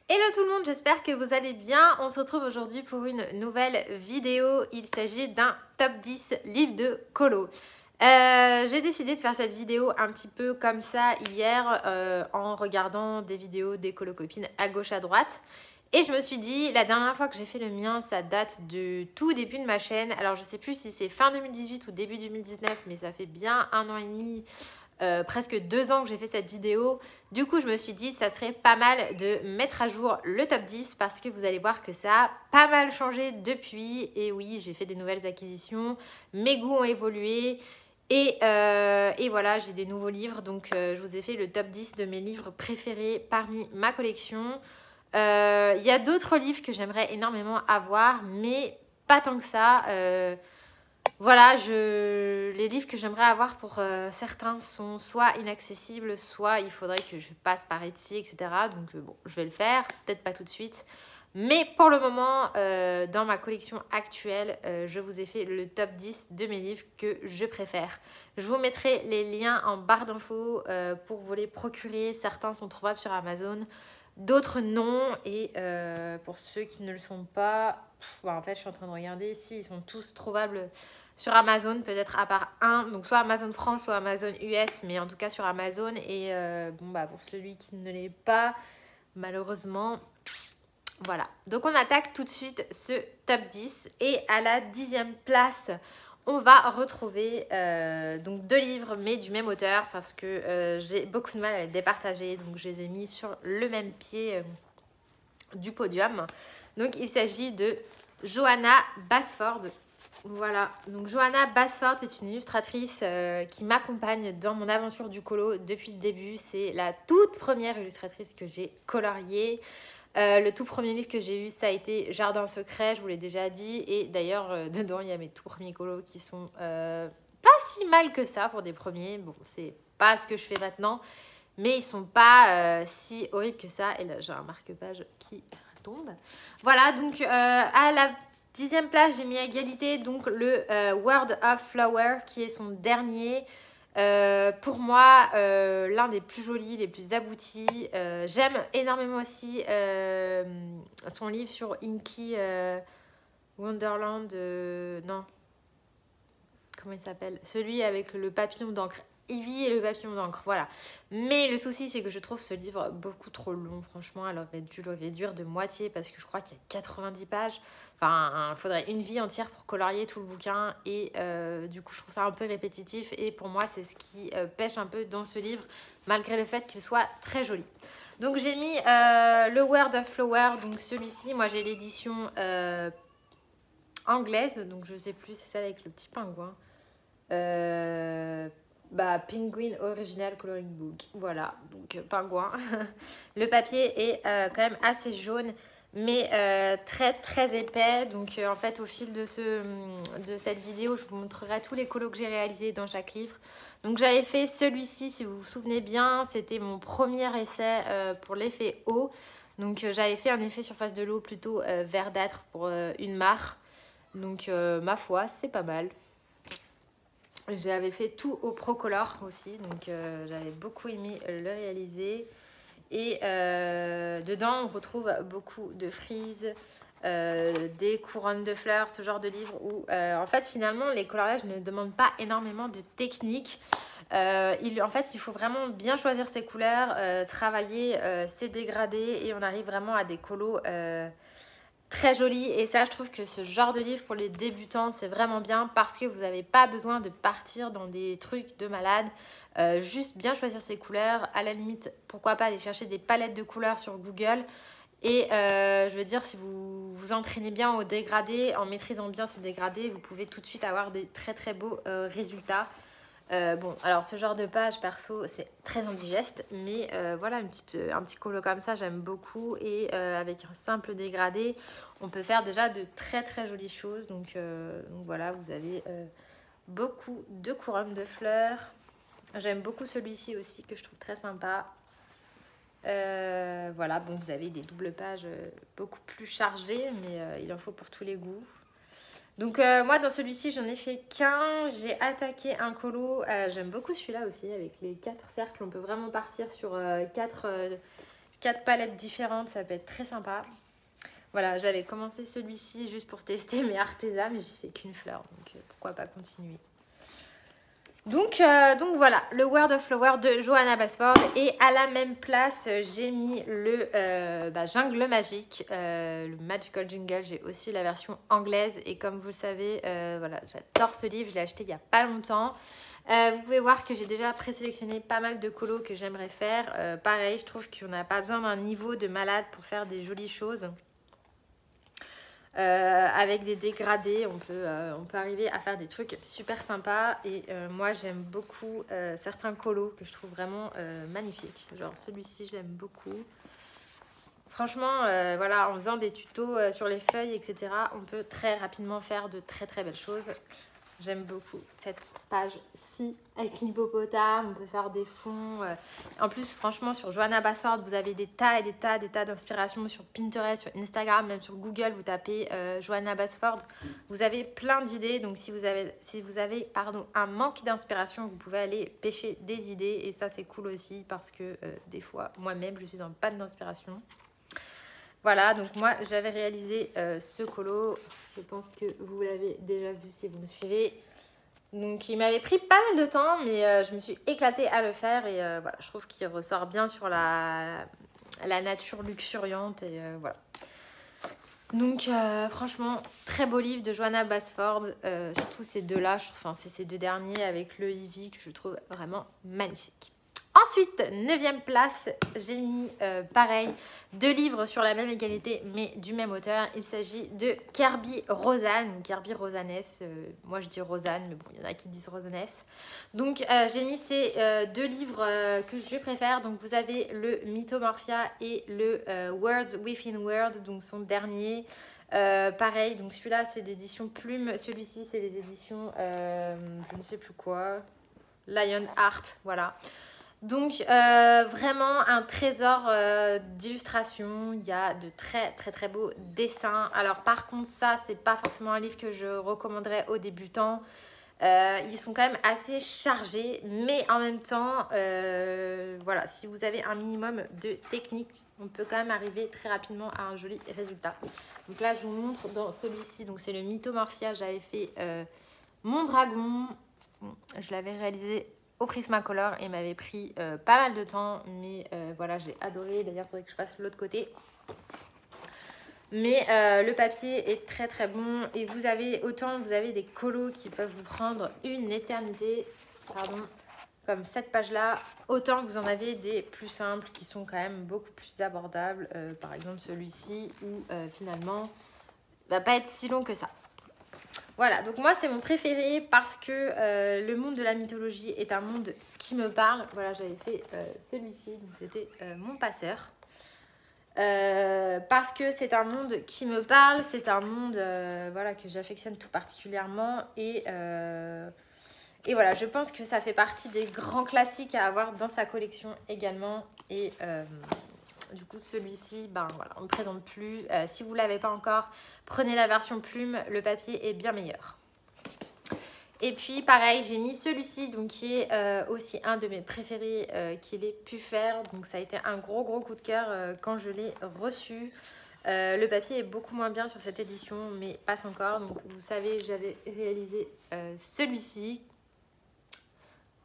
Hello tout le monde, j'espère que vous allez bien. On se retrouve aujourd'hui pour une nouvelle vidéo. Il s'agit d'un top 10 livres de colo. J'ai décidé de faire cette vidéo un petit peu comme ça hier en regardant des vidéos des colocopines à gauche à droite. Et je me suis dit, la dernière fois que j'ai fait le mien, ça date du tout début de ma chaîne. Alors je sais plus si c'est fin 2018 ou début 2019, mais ça fait bien 1 an et demi. Presque 2 ans que j'ai fait cette vidéo. Du coup, je me suis dit ça serait pas mal de mettre à jour le top 10 parce que vous allez voir que ça a pas mal changé depuis. Et oui, j'ai fait des nouvelles acquisitions, mes goûts ont évolué. Et voilà, j'ai des nouveaux livres. Donc, je vous ai fait le top 10 de mes livres préférés parmi ma collection. Il y a d'autres livres que j'aimerais énormément avoir, mais pas tant que ça. Voilà, les livres que j'aimerais avoir pour certains sont soit inaccessibles, soit il faudrait que je passe par Etsy, etc. Donc bon, je vais le faire, peut-être pas tout de suite. Mais pour le moment, dans ma collection actuelle, je vous ai fait le top 10 de mes livres que je préfère. Je vous mettrai les liens en barre d'infos pour vous les procurer. Certains sont trouvables sur Amazon, d'autres non. Et pour ceux qui ne le sont pas, en fait, je suis en train de regarder ici, ils sont tous trouvables sur Amazon, peut-être à part un, donc soit Amazon France, soit Amazon US, mais en tout cas sur Amazon. Et bon, bah pour celui qui ne l'est pas, malheureusement, voilà. Donc on attaque tout de suite ce top 10. Et à la 10e place, on va retrouver donc 2 livres, mais du même auteur, parce que j'ai beaucoup de mal à les départager, donc je les ai mis sur le même pied du podium. Donc il s'agit de Johanna Basford. Voilà, donc Johanna Basford est une illustratrice qui m'accompagne dans mon aventure du colo depuis le début. C'est la toute première illustratrice que j'ai coloriée. Le tout premier livre que j'ai eu, ça a été Jardin secret, je vous l'ai déjà dit. Et d'ailleurs, dedans, il y a mes tout premiers colos qui sont pas si mal que ça pour des premiers. Bon, c'est pas ce que je fais maintenant, mais ils sont pas si horribles que ça. Et là, j'ai un marque-page qui tombe. Voilà, donc à la 10e place, j'ai mis à égalité donc le World of Flower qui est son dernier. Pour moi, l'un des plus jolis, les plus aboutis. J'aime énormément aussi son livre sur Inky Wonderland. Non, comment il s'appelle? Celui avec le papillon d'encre. Ivy et le papillon d'encre, voilà. Mais le souci, c'est que je trouve ce livre beaucoup trop long. Franchement, elle aurait dû le réduire de moitié parce que je crois qu'il y a 90 pages. Enfin, il faudrait une vie entière pour colorier tout le bouquin. Et du coup, je trouve ça un peu répétitif. Et pour moi, c'est ce qui pêche un peu dans ce livre, malgré le fait qu'il soit très joli. Donc, j'ai mis le World of Flower. Donc, celui-ci, moi, j'ai l'édition anglaise. Donc, je sais plus, c'est celle avec le petit pingouin. Penguin Original Coloring Book. Voilà, donc pingouin. Le papier est quand même assez jaune, mais très très épais. Donc en fait, au fil de cette vidéo, je vous montrerai tous les colos que j'ai réalisés dans chaque livre. Donc j'avais fait celui-ci, si vous vous souvenez bien, c'était mon premier essai pour l'effet eau. Donc j'avais fait un effet surface de l'eau plutôt verdâtre pour une mare. Donc ma foi, c'est pas mal. J'avais fait tout au Procolor aussi, donc j'avais beaucoup aimé le réaliser. Et dedans, on retrouve beaucoup de frises, des couronnes de fleurs, ce genre de livre où, en fait, finalement, les coloriages ne demandent pas énormément de technique. En fait, il faut vraiment bien choisir ses couleurs, travailler ses dégradés et on arrive vraiment à des colos très joli. Et ça, je trouve que ce genre de livre pour les débutants, c'est vraiment bien parce que vous n'avez pas besoin de partir dans des trucs de malade. Juste bien choisir ses couleurs. À la limite, pourquoi pas aller chercher des palettes de couleurs sur Google. Et je veux dire, si vous vous entraînez bien au dégradé, en maîtrisant bien ces dégradés, vous pouvez tout de suite avoir des très très beaux résultats. Bon, alors ce genre de page perso, c'est très indigeste, mais voilà, un petit colo comme ça, j'aime beaucoup. Et avec un simple dégradé, on peut faire déjà de très très jolies choses. Donc voilà, vous avez beaucoup de couronnes de fleurs. J'aime beaucoup celui-ci aussi, que je trouve très sympa. Voilà, bon, vous avez des doubles pages beaucoup plus chargées, mais il en faut pour tous les goûts. Donc moi dans celui-ci j'en ai fait qu'un, j'ai attaqué un colo, j'aime beaucoup celui-là aussi avec les 4 cercles, on peut vraiment partir sur 4 4 palettes différentes, ça peut être très sympa. Voilà, j'avais commencé celui-ci juste pour tester mes Arteza, mais j'ai fait qu'une fleur, donc pourquoi pas continuer. Donc voilà, le Word of Flower de Johanna Basford. Et à la même place, j'ai mis le Jungle Magique, le Magical Jungle. J'ai aussi la version anglaise. Et comme vous le savez, voilà, j'adore ce livre. Je l'ai acheté il n'y a pas longtemps. Vous pouvez voir que j'ai déjà présélectionné pas mal de colos que j'aimerais faire. Pareil, je trouve qu'on n'a pas besoin d'un niveau de malade pour faire des jolies choses. Avec des dégradés, on peut arriver à faire des trucs super sympas. Et moi, j'aime beaucoup certains colos que je trouve vraiment magnifiques. Genre celui-ci, je l'aime beaucoup. Franchement, voilà, en faisant des tutos sur les feuilles, etc., on peut très rapidement faire de très très belles choses. J'aime beaucoup cette page-ci avec l'hippopotame. On peut faire des fonds. En plus, franchement, sur Johanna Basford, vous avez des tas et des tas d'inspirations sur Pinterest, sur Instagram, même sur Google. Vous tapez Johanna Basford. Vous avez plein d'idées. Donc, si vous avez un manque d'inspiration, vous pouvez aller pêcher des idées. Et ça, c'est cool aussi parce que des fois, moi-même, je suis en panne d'inspiration. Voilà, donc moi j'avais réalisé ce colo, je pense que vous l'avez déjà vu si vous me suivez. Donc il m'avait pris pas mal de temps, mais je me suis éclatée à le faire et voilà, je trouve qu'il ressort bien sur la nature luxuriante et voilà. Donc franchement, très beau livre de Johanna Basford, surtout ces deux-là, enfin c'est ces deux derniers avec le Ivy que je trouve vraiment magnifique. Ensuite, 9e place, j'ai mis pareil, 2 livres sur la même égalité mais du même auteur. Il s'agit de Kerby Rosanne, Kerby Rosanès, moi je dis Rosanne mais bon il y en a qui disent Rosanès. Donc j'ai mis ces 2 livres que je préfère. Donc vous avez le Mythomorphia et le Words Within Words, donc son dernier. Pareil, donc celui-là c'est d'édition Plume, celui-ci c'est des éditions je ne sais plus quoi, Lion Art, voilà. Donc vraiment un trésor d'illustration, il y a de très beaux dessins. Alors par contre ça c'est pas forcément un livre que je recommanderais aux débutants. Ils sont quand même assez chargés, mais en même temps voilà, si vous avez un minimum de technique, on peut quand même arriver très rapidement à un joli résultat. Donc là je vous montre dans celui-ci, donc c'est le Mythomorphia, j'avais fait mon dragon, je l'avais réalisé au Prismacolor et m'avait pris pas mal de temps, mais voilà, j'ai adoré. D'ailleurs, il faudrait que je fasse l'autre côté. Mais le papier est très bon et vous avez des colos qui peuvent vous prendre une éternité, pardon, comme cette page-là, autant vous en avez des plus simples qui sont quand même beaucoup plus abordables. Par exemple, celui-ci où finalement, il va pas être si long que ça. Voilà, donc moi c'est mon préféré parce que le monde de la mythologie est un monde qui me parle. Voilà, j'avais fait celui-ci, donc c'était mon passeur. Parce que c'est un monde qui me parle, c'est un monde voilà, que j'affectionne tout particulièrement. Et voilà, je pense que ça fait partie des grands classiques à avoir dans sa collection également. Et du coup, celui-ci, ben voilà, on ne le présente plus. Si vous ne l'avez pas encore, prenez la version plume. Le papier est bien meilleur. Et puis, pareil, j'ai mis celui-ci, donc qui est aussi un de mes préférés, qui est les Puffer. Donc, ça a été un gros coup de cœur quand je l'ai reçu. Le papier est beaucoup moins bien sur cette édition, mais passe encore. Donc, vous savez, j'avais réalisé celui-ci.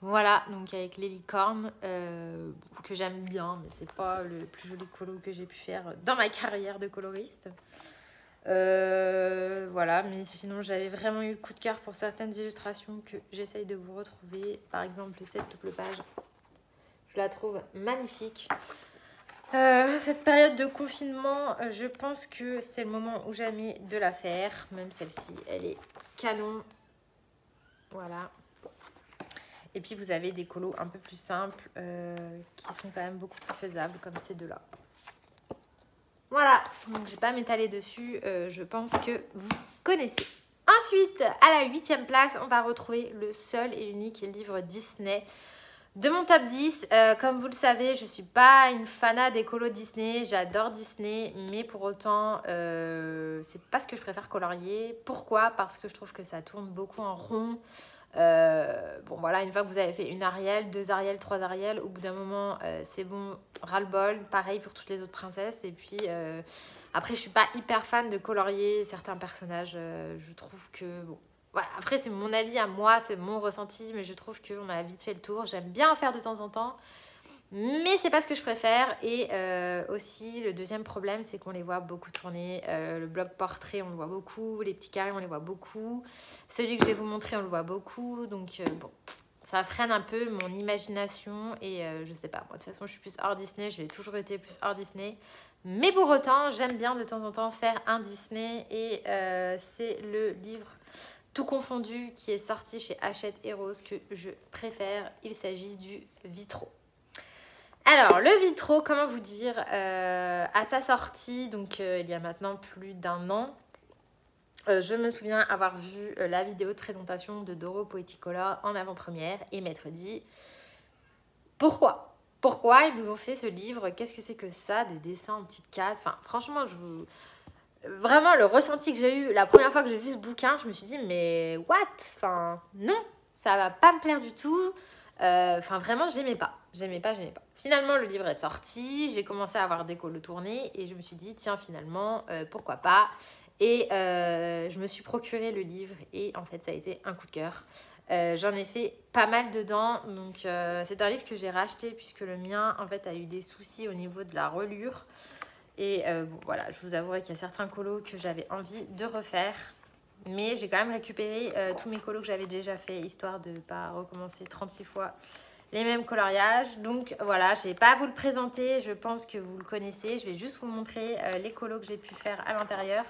Voilà, donc avec les licornes, que j'aime bien, mais c'est pas le plus joli colo que j'ai pu faire dans ma carrière de coloriste. Voilà, mais sinon j'avais vraiment eu le coup de cœur pour certaines illustrations que j'essaye de vous retrouver. Par exemple, cette double page, je la trouve magnifique. Cette période de confinement, je pense que c'est le moment où jamais de la faire. Même celle-ci, elle est canon. Voilà. Et puis vous avez des colos un peu plus simples qui sont quand même beaucoup plus faisables comme ces deux-là. Voilà, donc je vais pas m'étaler dessus, je pense que vous connaissez. Ensuite, à la 8e place, on va retrouver le seul et unique livre Disney de mon top 10. Comme vous le savez, je suis pas une fanat des colos Disney, j'adore Disney, mais pour autant, c'est pas ce que je préfère colorier. Pourquoi? Parce que je trouve que ça tourne beaucoup en rond. Bon voilà, une fois que vous avez fait une Ariel, 2 Ariel, 3 Ariel, au bout d'un moment c'est bon, ras-le-bol. Pareil pour toutes les autres princesses. Et puis après je suis pas hyper fan de colorier certains personnages. Je trouve que bon, voilà, après c'est mon avis à moi, c'est mon ressenti, mais je trouve qu'on a vite fait le tour. J'aime bien en faire de temps en temps, mais c'est pas ce que je préfère. Et aussi le deuxième problème, c'est qu'on les voit beaucoup tourner. Le bloc portrait, on le voit beaucoup. Les petits carrés, on les voit beaucoup. Celui que je vais vous montrer, on le voit beaucoup. Donc bon, ça freine un peu mon imagination. Et je sais pas, moi de toute façon je suis plus hors Disney. J'ai toujours été plus hors Disney. Mais pour autant, j'aime bien de temps en temps faire un Disney. Et c'est le livre Tout confondu qui est sorti chez Hachette Heroes que je préfère. Il s'agit du Vitro. Alors, le Vitro, comment vous dire, à sa sortie, donc il y a maintenant plus d'1 an, je me souviens avoir vu la vidéo de présentation de Doro Poeticola en avant-première et m'être dit, pourquoi ils nous ont fait ce livre? Qu'est-ce que c'est que ça? Des dessins en petites cases. Enfin, franchement, vraiment, le ressenti que j'ai eu la première fois que j'ai vu ce bouquin, je me suis dit, mais what? Enfin, non, ça va pas me plaire du tout. Enfin, vraiment, j'aimais pas. Finalement, le livre est sorti, j'ai commencé à avoir des colos tournés et je me suis dit, tiens, finalement, pourquoi pas? Et je me suis procuré le livre et en fait, ça a été un coup de cœur. J'en ai fait pas mal dedans, donc c'est un livre que j'ai racheté puisque le mien, en fait, a eu des soucis au niveau de la relure. Et bon, voilà, je vous avouerai qu'il y a certains colos que j'avais envie de refaire. Mais j'ai quand même récupéré tous mes colos que j'avais déjà fait, histoire de ne pas recommencer 36 fois les mêmes coloriages. Donc voilà, je n'ai pas à vous le présenter, je pense que vous le connaissez. Je vais juste vous montrer les colos que j'ai pu faire à l'intérieur.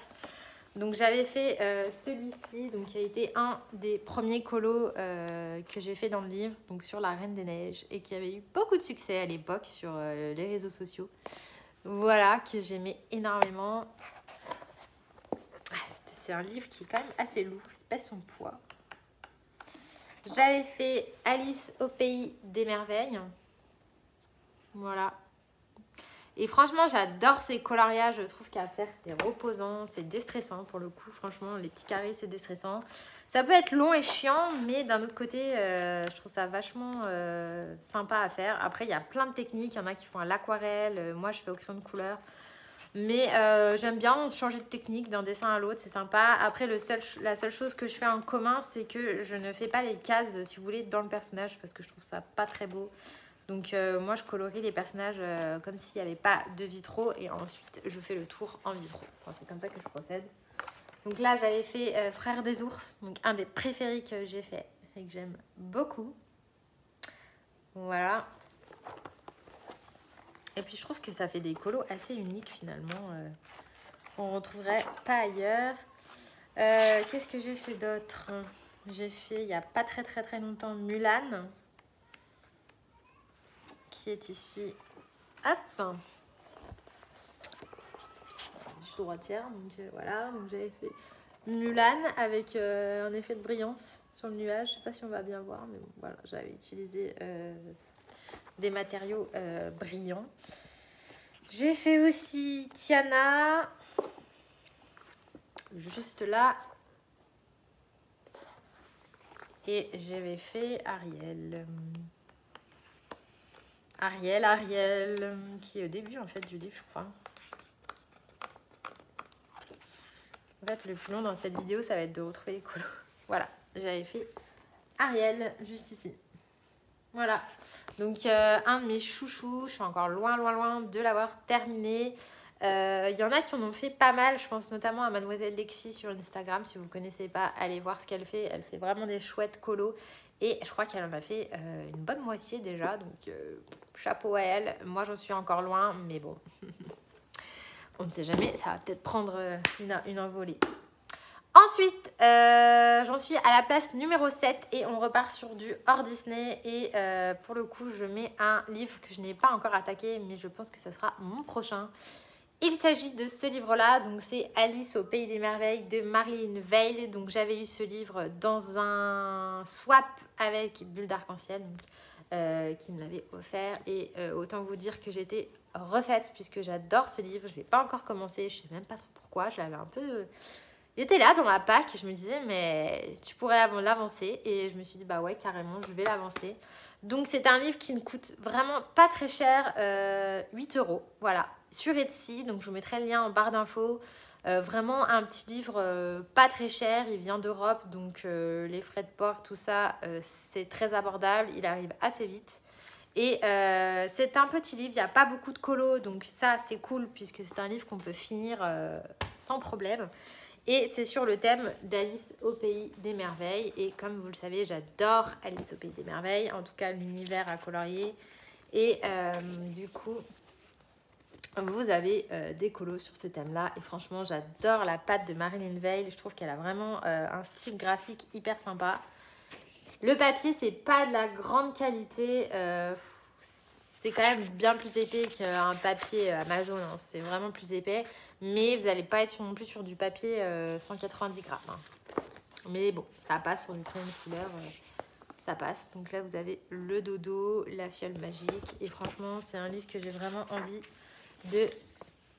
Donc j'avais fait celui-ci, donc qui a été un des premiers colos que j'ai fait dans le livre, donc sur la Reine des Neiges, et qui avait eu beaucoup de succès à l'époque sur les réseaux sociaux. Voilà, que j'aimais énormément. C'est un livre qui est quand même assez lourd, il pèse son poids. J'avais fait Alice au pays des merveilles. Voilà. Et franchement, j'adore ces coloriages. Je trouve qu'à faire, c'est reposant, c'est déstressant pour le coup. Franchement, les petits carrés, c'est déstressant. Ça peut être long et chiant, mais d'un autre côté, je trouve ça vachement sympa à faire. Après, il y a plein de techniques. Il y en a qui font à l'aquarelle. Moi, je fais au crayon de couleur. Mais j'aime bien changer de technique d'un dessin à l'autre, c'est sympa. Après, la seule chose que je fais en commun, c'est que je ne fais pas les cases, si vous voulez, dans le personnage, parce que je trouve ça pas très beau. Donc moi, je colorie les personnages comme s'il n'y avait pas de Vitro, et ensuite, je fais le tour en Vitro. Enfin, c'est comme ça que je procède. Donc là, j'avais fait Frères des ours, donc un des préférés que j'ai fait et que j'aime beaucoup. Voilà. Et puis je trouve que ça fait des colos assez uniques finalement. On retrouverait pas ailleurs. Qu'est-ce que j'ai fait d'autre? J'ai fait il n'y a pas très longtemps Mulan. Qui est ici. Hop. Je suis droitière. Donc voilà. Donc j'avais fait Mulan avec un effet de brillance sur le nuage. Je ne sais pas si on va bien voir. Mais bon, voilà. J'avais utilisé des matériaux brillants. J'ai fait aussi Tiana, juste là. Et j'avais fait Ariel. Ariel, qui est au début en fait du livre, je crois. En fait, le plus long dans cette vidéo, ça va être de retrouver les colos. Voilà, j'avais fait Ariel, juste ici. Voilà, donc un de mes chouchous, je suis encore loin de l'avoir terminé. Il y en a qui en ont fait pas mal, je pense notamment à Mademoiselle Lexi sur Instagram. Si vous ne connaissez pas, allez voir ce qu'elle fait. Elle fait vraiment des chouettes colos et je crois qu'elle en a fait une bonne moitié déjà. Donc chapeau à elle, moi j'en suis encore loin, mais bon, on ne sait jamais, ça va peut-être prendre une envolée. Ensuite, j'en suis à la place numéro 7 et on repart sur du hors Disney. Et pour le coup, je mets un livre que je n'ai pas encore attaqué, mais je pense que ça sera mon prochain. Il s'agit de ce livre-là, donc c'est Alice au pays des merveilles de Marilyn Veil. Donc j'avais eu ce livre dans un swap avec Bulle d'Arc-en-Ciel, qui me l'avait offert. Et autant vous dire que j'étais refaite puisque j'adore ce livre. Je ne l'ai pas encore commencé, je ne sais même pas trop pourquoi, je l'avais un peu Il était là dans ma pack et je me disais, mais tu pourrais l'avancer. Et je me suis dit, bah ouais, carrément, je vais l'avancer. Donc, c'est un livre qui ne coûte vraiment pas très cher, 8 €. Voilà, sur Etsy. Donc, je vous mettrai le lien en barre d'infos. Vraiment un petit livre pas très cher. Il vient d'Europe. Donc, les frais de port, tout ça, c'est très abordable. Il arrive assez vite. Et c'est un petit livre, il n'y a pas beaucoup de colos, donc ça c'est cool puisque c'est un livre qu'on peut finir sans problème. Et c'est sur le thème d'Alice au Pays des Merveilles. Et comme vous le savez, j'adore Alice au Pays des Merveilles, en tout cas l'univers à colorier. Et du coup, vous avez des colos sur ce thème-là. Et franchement, j'adore la patte de Marilyn Veil. Je trouve qu'elle a vraiment un style graphique hyper sympa. Le papier, c'est pas de la grande qualité. C'est quand même bien plus épais qu'un papier Amazon. Hein. C'est vraiment plus épais. Mais vous n'allez pas être non plus sur du papier 190 grammes. Hein. Mais bon, ça passe pour du crayon de couleur. Ça passe. Donc là, vous avez le dodo, la fiole magique. Et franchement, c'est un livre que j'ai vraiment envie de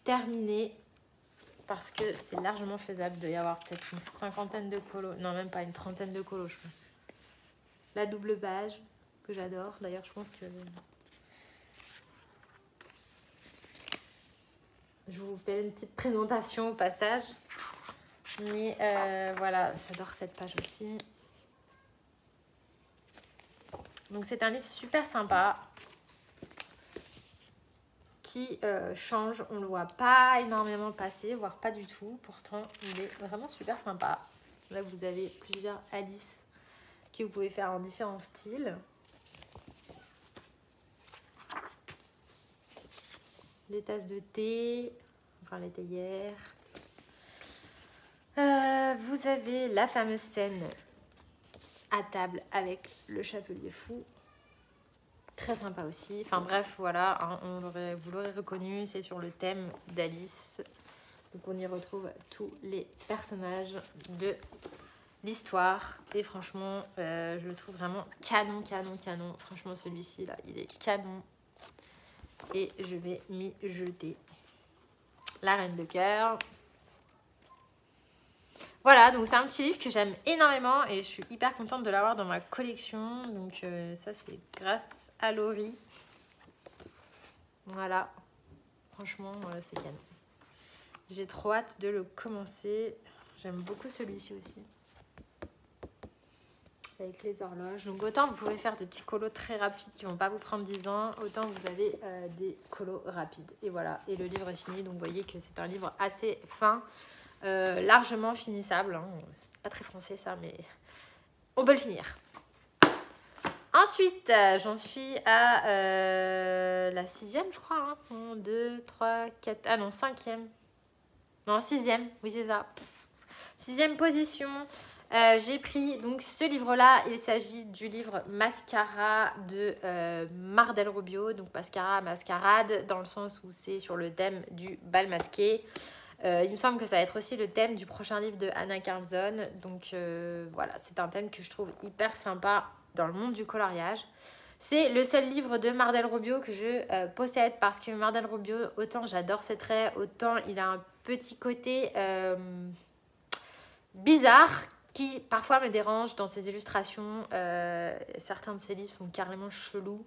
terminer. Parce que c'est largement faisable. Il doit y avoir peut-être une 50aine de colos. Non, même pas une 30aine de colos, je pense. La double page, que j'adore. D'ailleurs, je pense que... je vous fais une petite présentation au passage. Mais voilà, j'adore cette page aussi. Donc, c'est un livre super sympa. Qui change. On ne le voit pas énormément passer, voire pas du tout. Pourtant, il est vraiment super sympa. Là, vous avez plusieurs Alice que vous pouvez faire en différents styles. Les tasses de thé, enfin les théières. Vous avez la fameuse scène à table avec le chapelier fou. Très sympa aussi. Enfin bref, voilà, hein, vous l'aurez reconnu, c'est sur le thème d'Alice. Donc on y retrouve tous les personnages de l'histoire. Et franchement, je le trouve vraiment canon, canon, canon. Franchement, celui-ci, là, il est canon. Et je vais m'y jeter. La Reine de Cœur. Voilà, donc c'est un petit livre que j'aime énormément. Et je suis hyper contente de l'avoir dans ma collection. Donc ça, c'est grâce à Laurie. Voilà. Franchement, c'est canon. J'ai trop hâte de le commencer. J'aime beaucoup celui-ci aussi. Avec les horloges. Donc autant vous pouvez faire des petits colos très rapides qui vont pas vous prendre 10 ans, autant vous avez des colos rapides. Et voilà, et le livre est fini. Donc vous voyez que c'est un livre assez fin, largement finissable. Hein. C'est pas très français ça, mais on peut le finir. Ensuite, j'en suis à la 6e, je crois. Hein. 1, 2, 3, 4... Ah non, 5e. Non, 6e. Oui, c'est ça. 6e position. J'ai pris donc ce livre-là. Il s'agit du livre Mascara de Mardel Rubio. Donc Mascara, mascarade, dans le sens où c'est sur le thème du bal masqué. Il me semble que ça va être aussi le thème du prochain livre de Anna Carlson. Donc voilà, c'est un thème que je trouve hyper sympa dans le monde du coloriage. C'est le seul livre de Mardel Rubio que je possède parce que Mardel Rubio, autant j'adore ses traits, autant il a un petit côté bizarre qui parfois me dérange dans ses illustrations. Certains de ses livres sont carrément chelous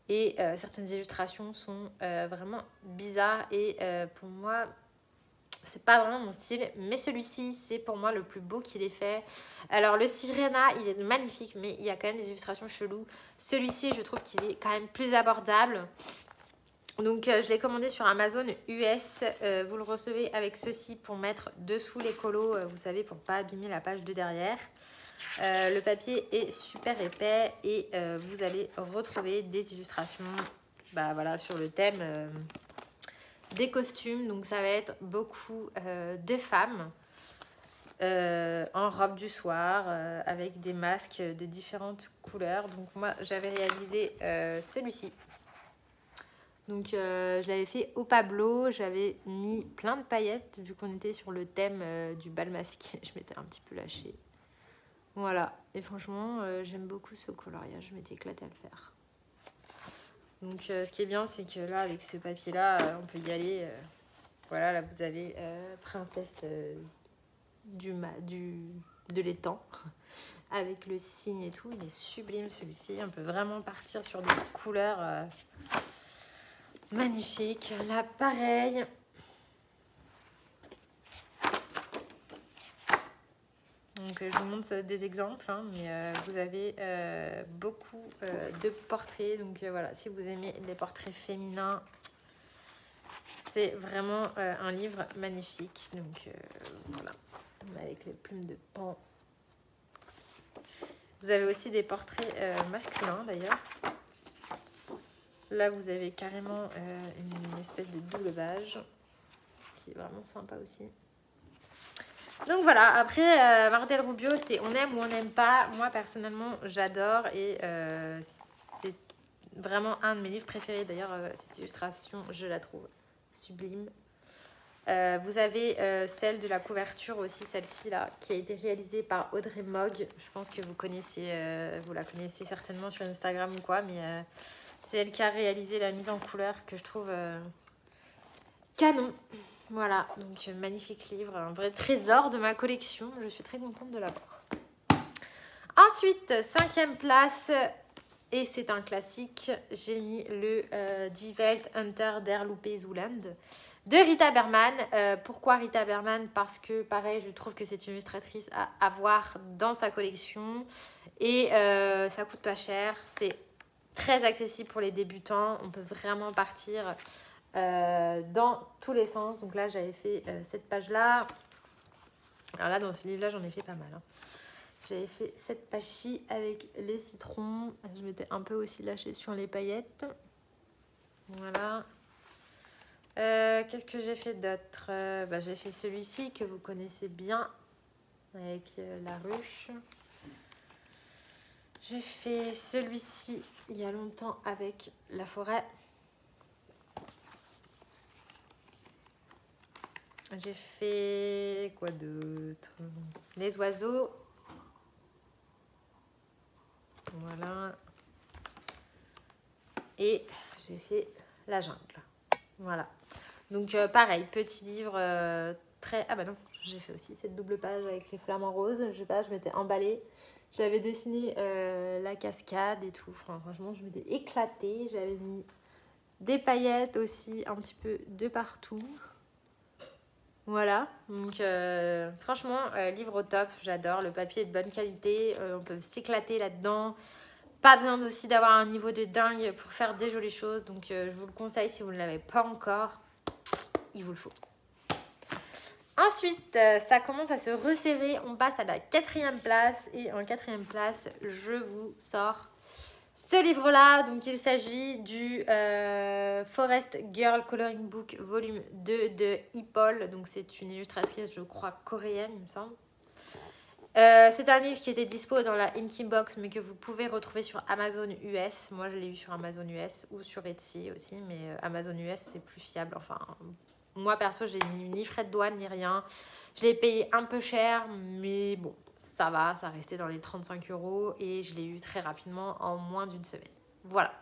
et certaines illustrations sont vraiment bizarres et pour moi... c'est pas vraiment mon style, mais celui-ci, c'est pour moi le plus beau qu'il ait fait. Alors, le Sirena, il est magnifique, mais il y a quand même des illustrations cheloues. Celui-ci, je trouve qu'il est quand même plus abordable. Donc, je l'ai commandé sur Amazon US. Vous le recevez avec ceci pour mettre dessous les colos, vous savez, pour pas abîmer la page de derrière. Le papier est super épais et vous allez retrouver des illustrations bah, voilà, sur le thème... des costumes, donc ça va être beaucoup de femmes en robe du soir avec des masques de différentes couleurs. Donc moi j'avais réalisé celui-ci. Donc je l'avais fait au Pablo, j'avais mis plein de paillettes vu qu'on était sur le thème du bal masqué. Je m'étais un petit peu lâchée. Voilà, et franchement j'aime beaucoup ce coloriage, je m'étais éclatée à le faire. Donc ce qui est bien, c'est que là, avec ce papier-là, on peut y aller. Voilà, là, vous avez Princesse de l'étang. Avec le signe et tout, il est sublime celui-ci. On peut vraiment partir sur des couleurs magnifiques. Là, pareil. Donc, je vous montre des exemples, hein, mais vous avez beaucoup de portraits. Donc, voilà, si vous aimez les portraits féminins, c'est vraiment un livre magnifique. Donc, voilà, avec les plumes de pan. Vous avez aussi des portraits masculins d'ailleurs. Là, vous avez carrément une espèce de double page qui est vraiment sympa aussi. Donc voilà, après Martel Rubio, c'est on aime ou on n'aime pas. Moi, personnellement, j'adore et c'est vraiment un de mes livres préférés. D'ailleurs, cette illustration, je la trouve sublime. Vous avez celle de la couverture aussi, celle-ci là, qui a été réalisée par Audrey Mogg. Je pense que vous connaissez, vous la connaissez certainement sur Instagram ou quoi, mais c'est elle qui a réalisé la mise en couleur que je trouve canon. Voilà, donc magnifique livre, un vrai trésor de ma collection. Je suis très contente de l'avoir. Ensuite, 5e place, et c'est un classique, j'ai mis le Die Welt unter der Lupe Zuland de Rita Berman. Pourquoi Rita Berman? Parce que pareil, je trouve que c'est une illustratrice à avoir dans sa collection et ça coûte pas cher, c'est très accessible pour les débutants, on peut vraiment partir dans tous les sens. Donc là, j'avais fait cette page-là. Alors là, dans ce livre-là, j'en ai fait pas mal. Hein. J'avais fait cette page-ci avec les citrons. Je m'étais un peu aussi lâchée sur les paillettes. Voilà. Qu'est-ce que j'ai fait d'autre? J'ai fait celui-ci que vous connaissez bien avec la ruche. J'ai fait celui-ci il y a longtemps avec la forêt. J'ai fait quoi d'autre? Les oiseaux. Voilà. Et j'ai fait la jungle. Voilà. Donc pareil, petit livre très... Ah bah non, j'ai fait aussi cette double page avec les flamants roses. Je sais pas, je m'étais emballée. J'avais dessiné la cascade et tout. Enfin, franchement, je m'étais éclatée. J'avais mis des paillettes aussi un petit peu de partout. Voilà, donc franchement, livre au top, j'adore. Le papier est de bonne qualité, on peut s'éclater là-dedans. Pas besoin aussi d'avoir un niveau de dingue pour faire des jolies choses. Donc je vous le conseille si vous ne l'avez pas encore, il vous le faut. Ensuite, ça commence à se resserrer, on passe à la 4e place. Et en 4e place, je vous sors ce livre-là. Donc il s'agit du Forest Girl Coloring Book volume 2 de Ipol. Donc c'est une illustratrice, je crois, coréenne, il me semble. C'est un livre qui était dispo dans la Inky Box, mais que vous pouvez retrouver sur Amazon US. Moi, je l'ai eu sur Amazon US ou sur Etsy aussi, mais Amazon US, c'est plus fiable. Enfin, moi, perso, j'ai ni frais de douane, ni rien. Je l'ai payé un peu cher, mais bon, ça va, ça restait dans les 35 € et je l'ai eu très rapidement en moins d'une semaine. Voilà.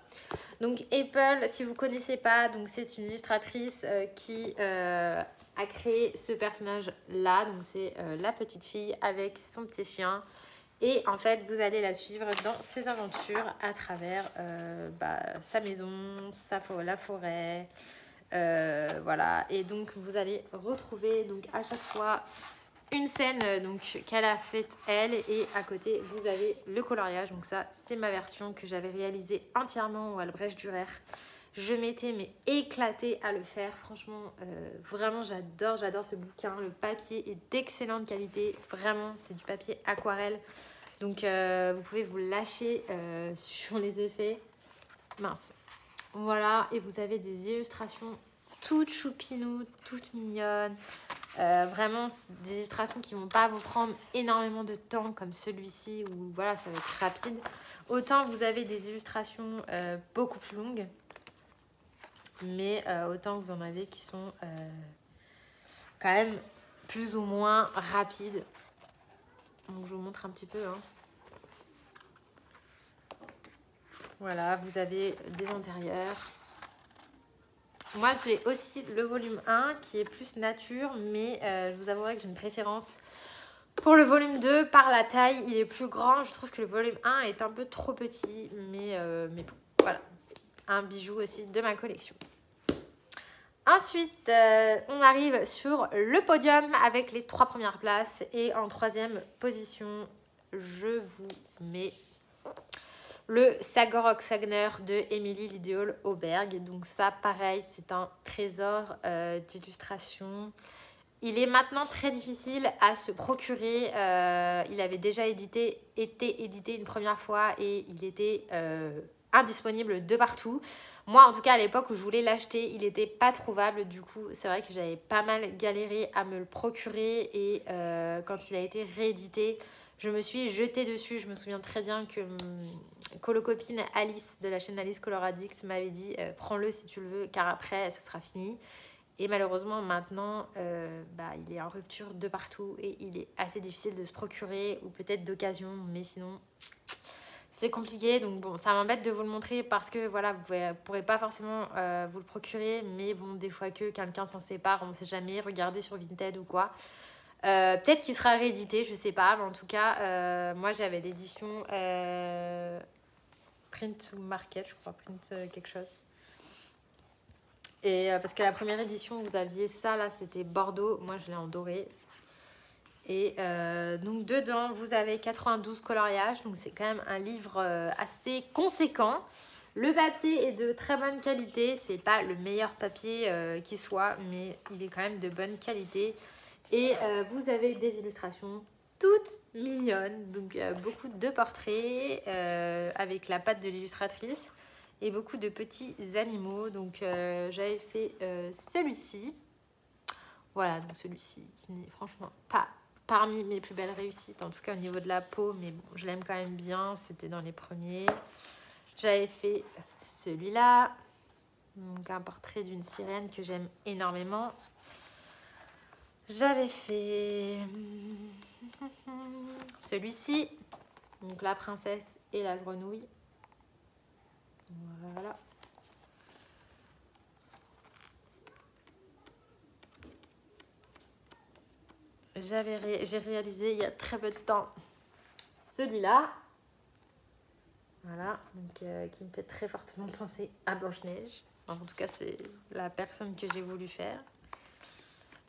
Donc, Apple, si vous ne connaissez pas, donc c'est une illustratrice qui... a créé ce personnage-là. Donc, c'est la petite fille avec son petit chien. Et en fait, vous allez la suivre dans ses aventures à travers sa maison, la forêt. Voilà. Et donc, vous allez retrouver donc, à chaque fois une scène qu'elle a faite elle. Et à côté, vous avez le coloriage. Donc ça, c'est ma version que j'avais réalisée entièrement au Albrecht Dürer. Je m'étais éclatée à le faire. Franchement, vraiment, j'adore ce bouquin. Le papier est d'excellente qualité. Vraiment, c'est du papier aquarelle. Donc, vous pouvez vous lâcher sur les effets. Mince. Voilà, et vous avez des illustrations toutes choupinou, toutes mignonnes. Vraiment, des illustrations qui ne vont pas vous prendre énormément de temps, comme celui-ci, où voilà, ça va être rapide. Autant vous avez des illustrations beaucoup plus longues. Mais autant vous en avez qui sont quand même plus ou moins rapides. Donc je vous montre un petit peu. Hein. Voilà, vous avez des intérieurs. Moi, j'ai aussi le volume 1 qui est plus nature, mais je vous avouerai que j'ai une préférence pour le volume 2 par la taille. Il est plus grand. Je trouve que le volume 1 est un peu trop petit, mais bon, voilà. Un bijou aussi de ma collection. Ensuite, on arrive sur le podium avec les 3 premières places. Et en 3e position, je vous mets le Sagor Sagner de Émilie Lidéol Auberg. Donc ça, pareil, c'est un trésor d'illustration. Il est maintenant très difficile à se procurer. Il avait déjà été édité une première fois et il était indisponible de partout. Moi, en tout cas, à l'époque où je voulais l'acheter, il n'était pas trouvable. Du coup, c'est vrai que j'avais pas mal galéré à me le procurer. Et quand il a été réédité, je me suis jetée dessus. Je me souviens très bien que colocopine Alice de la chaîne Alice Color Addict m'avait dit prends-le si tu le veux car après ça sera fini. Et malheureusement maintenant il est en rupture de partout et il est assez difficile de se procurer ou peut-être d'occasion, mais sinon c'est compliqué. Donc bon, ça m'embête de vous le montrer parce que voilà, vous ne pourrez pas forcément vous le procurer, mais bon, des fois que quelqu'un s'en sépare, on ne sait jamais, regardez sur Vinted ou quoi. Peut-être qu'il sera réédité, je sais pas, mais en tout cas moi j'avais l'édition Print ou Market, je crois, Print quelque chose. Et parce que la première édition, vous aviez ça, là, c'était Bordeaux. Moi, je l'ai en doré. Et donc, dedans, vous avez 92 coloriages. Donc, c'est quand même un livre assez conséquent. Le papier est de très bonne qualité. C'est pas le meilleur papier qui soit, mais il est quand même de bonne qualité. Et vous avez des illustrations toutes mignonnes. Donc, beaucoup de portraits avec la patte de l'illustratrice. Et beaucoup de petits animaux. Donc j'avais fait celui-ci. Voilà, donc celui-ci qui n'est franchement pas parmi mes plus belles réussites. En tout cas au niveau de la peau. Mais bon, je l'aime quand même bien. C'était dans les premiers. J'avais fait celui-là. Donc un portrait d'une sirène que j'aime énormément. J'avais fait celui-ci. Donc la princesse et la grenouille. Voilà. J'ai réalisé il y a très peu de temps celui-là. Voilà, donc qui me fait très fortement penser à Blanche-Neige. En tout cas, c'est la personne que j'ai voulu faire.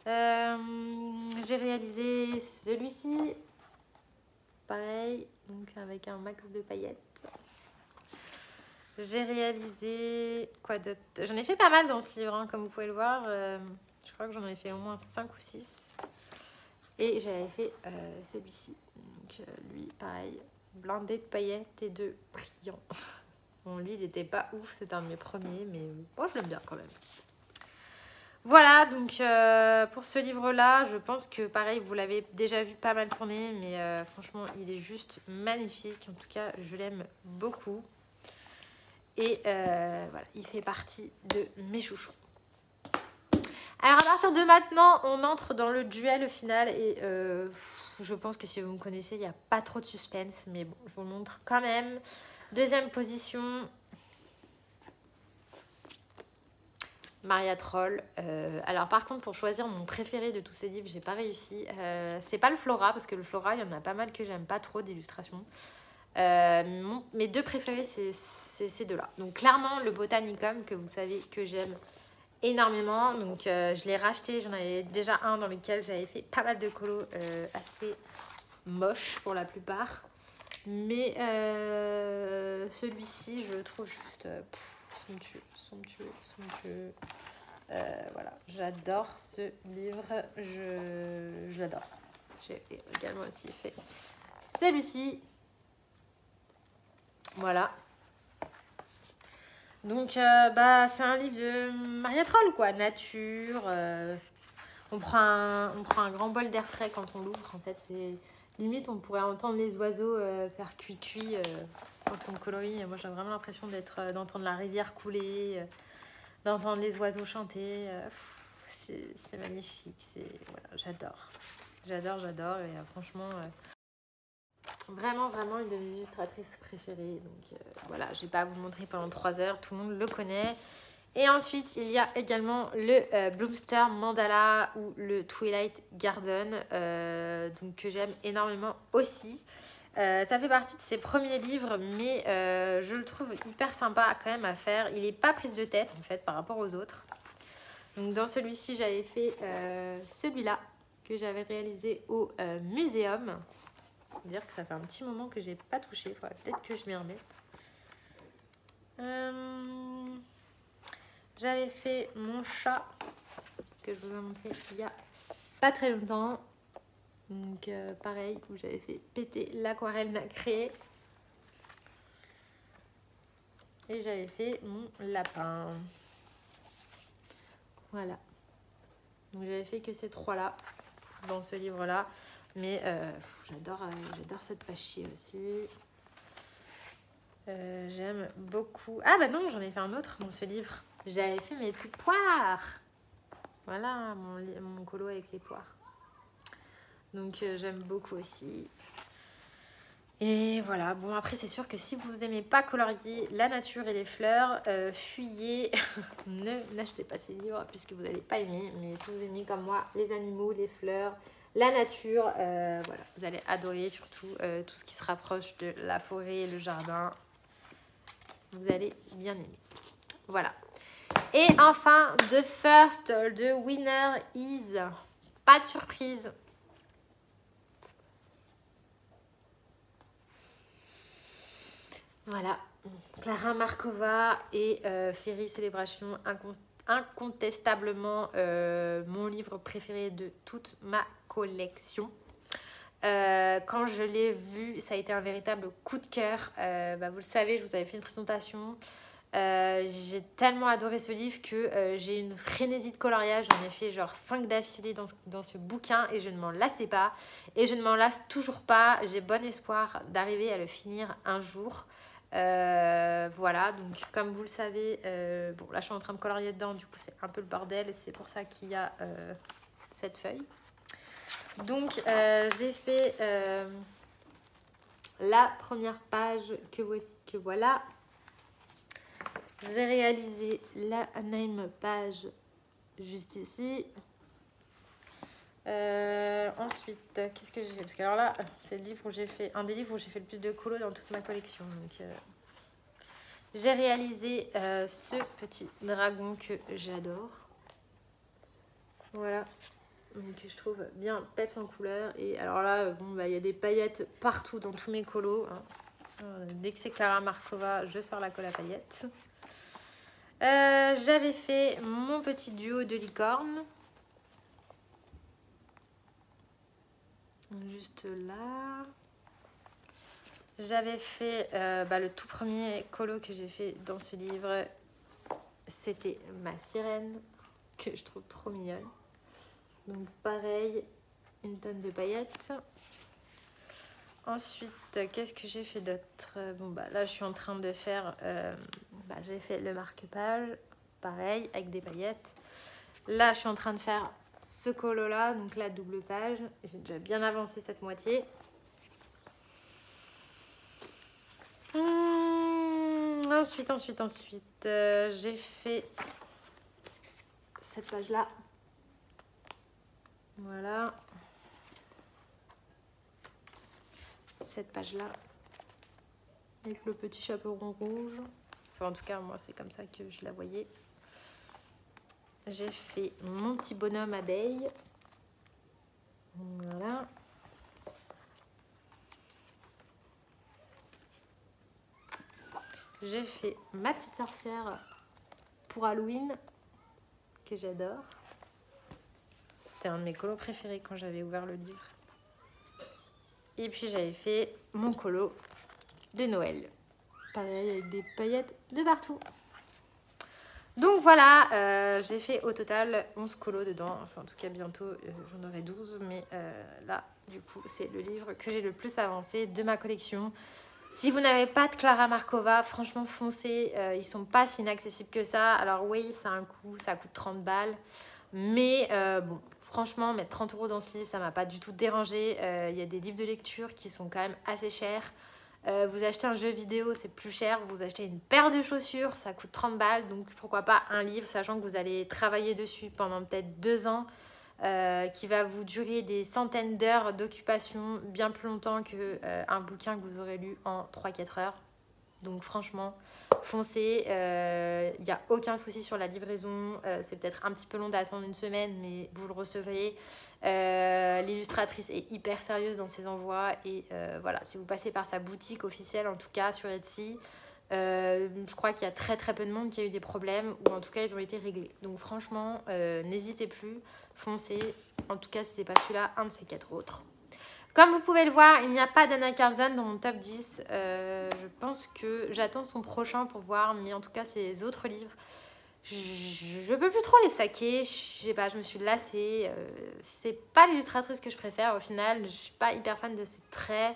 J'ai réalisé celui-ci. Pareil, donc avec un max de paillettes. J'ai réalisé quoi d'autre? J'en ai fait pas mal dans ce livre, hein, comme vous pouvez le voir. Je crois que j'en ai fait au moins 5 ou 6. Et j'avais fait celui-ci. Donc lui, pareil, blindé de paillettes et de brillants. Bon, lui, il n'était pas ouf, c'était un de mes premiers, mais bon, je l'aime bien quand même. Voilà, donc pour ce livre-là, je pense que pareil, vous l'avez déjà vu pas mal tourner, mais franchement, il est juste magnifique. En tout cas, je l'aime beaucoup. Et voilà, il fait partie de mes chouchous. Alors à partir de maintenant, on entre dans le duel final et je pense que si vous me connaissez, il n'y a pas trop de suspense, mais bon, je vous le montre quand même. 2e position, Maria Troll. Alors par contre, pour choisir mon préféré de tous ces livres, j'ai pas réussi. C'est pas le Flora, parce que le Flora, il y en a pas mal que j'aime pas trop d'illustrations. Mes 2 préférés, c'est ces 2-là. Donc clairement, le Botanicum, que vous savez que j'aime énormément. Donc je l'ai racheté, j'en avais déjà un dans lequel j'avais fait pas mal de colos assez moches pour la plupart. Mais celui-ci, je le trouve juste somptueux. Voilà, j'adore ce livre, je l'adore. J'ai également aussi fait celui-ci. Voilà. Donc, c'est un livre de Maria Troll, quoi. Nature. On prend un grand bol d'air frais quand on l'ouvre. En fait, c'est limite, on pourrait entendre les oiseaux faire cuit-cuit quand on colorie. Moi, j'ai vraiment l'impression d'entendre la rivière couler, d'entendre les oiseaux chanter. C'est magnifique. Voilà, j'adore. Et franchement... Vraiment une de mes illustratrices préférées. Donc voilà, je vais pas vous le montrer pendant 3 heures. Tout le monde le connaît. Et ensuite, il y a également le Bloomster Mandala ou le Twilight Garden, donc que j'aime énormément aussi. Ça fait partie de ses premiers livres, mais je le trouve hyper sympa quand même à faire. Il n'est pas prise de tête en fait par rapport aux autres. Donc dans celui-ci, j'avais fait celui-là que j'avais réalisé au muséum. Faut dire que ça fait un petit moment que j'ai pas touché. Il faudrait peut-être que je m'y remette. J'avais fait mon chat que je vous ai montré il y a pas très longtemps. Donc pareil, où j'avais fait péter l'aquarelle nacrée. Et j'avais fait mon lapin. Voilà. Donc j'avais fait que ces trois-là dans ce livre-là. Mais j'adore cette page-ci aussi. J'aime beaucoup. Ah bah non, j'en ai fait un autre dans ce livre. J'avais fait mes petites poires. Voilà mon colo avec les poires. Donc j'aime beaucoup aussi. Et voilà, bon après c'est sûr que si vous n'aimez pas colorier la nature et les fleurs, fuyez, n'achetez pas ces livres puisque vous n'allez pas aimer. Mais si vous aimez comme moi les animaux, les fleurs, la nature, voilà, vous allez adorer surtout tout ce qui se rapproche de la forêt et le jardin. Vous allez bien aimer. Voilà. Et enfin, The First, the winner is... Pas de surprise. Voilà. Clara Markova et Fairy Célébration, incontestablement mon livre préféré de toute ma collection. Quand je l'ai vu, ça a été un véritable coup de cœur. Vous le savez, je vous avais fait une présentation. J'ai tellement adoré ce livre que j'ai une frénésie de coloriage. J'en ai fait genre 5 d'affilée dans ce bouquin et je ne m'en lassais pas. Et je ne m'en lasse toujours pas. J'ai bon espoir d'arriver à le finir un jour. Voilà, donc comme vous le savez, bon là je suis en train de colorier dedans, du coup c'est un peu le bordel et c'est pour ça qu'il y a cette feuille. Donc j'ai fait la première page que voilà. J'ai réalisé la name page juste ici. Ensuite, qu'est-ce que j'ai fait? Parce que alors là, c'est le livre où j'ai fait un des livres où j'ai fait le plus de colos dans toute ma collection. Donc, j'ai réalisé ce petit dragon que j'adore. Voilà. Donc, je trouve bien peps en couleur. Et alors là, bon, bah, y a des paillettes partout dans tous mes colos. Hein. Dès que c'est Clara Markova, je sors la colle à paillettes. J'avais fait mon petit duo de licorne. Juste là. J'avais fait le tout premier colo que j'ai fait dans ce livre. C'était ma sirène, que je trouve trop mignonne. Donc pareil, une tonne de paillettes. Ensuite, qu'est-ce que j'ai fait d'autre? Bon bah là je suis en train de faire, j'ai fait le marque-page, pareil, avec des paillettes. Là je suis en train de faire ce colo là, donc la double page. J'ai déjà bien avancé cette moitié. Ensuite, j'ai fait cette page là. Voilà. Cette page là. Avec le petit chaperon rouge. Enfin, en tout cas, moi, c'est comme ça que je la voyais. J'ai fait mon petit bonhomme abeille. Voilà. J'ai fait ma petite sorcière pour Halloween, que j'adore. C'était un de mes colos préférés quand j'avais ouvert le livre. Et puis j'avais fait mon colo de Noël. Pareil, avec des paillettes de partout. Donc voilà, j'ai fait au total 11 colos dedans. Enfin, en tout cas, bientôt, j'en aurai 12. Mais là, du coup, c'est le livre que j'ai le plus avancé de ma collection. Si vous n'avez pas de Clara Markova, franchement, foncez. Ils sont pas si inaccessibles que ça. Alors oui, c'est un coût, ça coûte 30 balles. Mais bon, franchement, mettre 30 € dans ce livre, ça m'a pas du tout dérangé. Il y a des livres de lecture qui sont quand même assez chers. Vous achetez un jeu vidéo, c'est plus cher. Vous achetez une paire de chaussures, ça coûte 30 balles. Donc pourquoi pas un livre, sachant que vous allez travailler dessus pendant peut-être 2 ans, qui va vous durer des centaines d'heures d'occupation, bien plus longtemps qu'un bouquin que vous aurez lu en 3-4 heures. Donc franchement, foncez, il n'y a aucun souci sur la livraison, c'est peut-être un petit peu long d'attendre une semaine, mais vous le recevrez. L'illustratrice est hyper sérieuse dans ses envois et voilà, si vous passez par sa boutique officielle, en tout cas sur Etsy, je crois qu'il y a très très peu de monde qui a eu des problèmes, ou en tout cas ils ont été réglés. Donc franchement, n'hésitez plus, foncez, en tout cas si c'est pas celui-là, un de ces 4 autres. Comme vous pouvez le voir, il n'y a pas d'Anna Carlson dans mon top 10. Je pense que j'attends son prochain pour voir. Mais en tout cas, ces autres livres, je peux plus trop les saquer. Je sais pas, je me suis lassée. C'est pas l'illustratrice que je préfère au final. Je suis pas hyper fan de ses traits.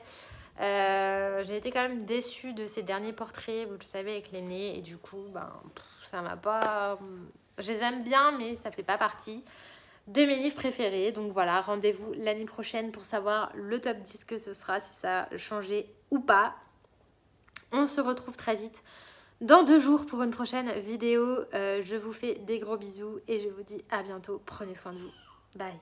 J'ai été quand même déçue de ses derniers portraits, vous le savez, avec les nez. Et du coup, ben, ça m'a pas... Je les aime bien, mais ça fait pas partie de mes livres préférés. Donc voilà, rendez-vous l'année prochaine pour savoir le top 10 que ce sera, si ça a changé ou pas. On se retrouve très vite dans 2 jours pour une prochaine vidéo. Je vous fais des gros bisous et je vous dis à bientôt. Prenez soin de vous. Bye.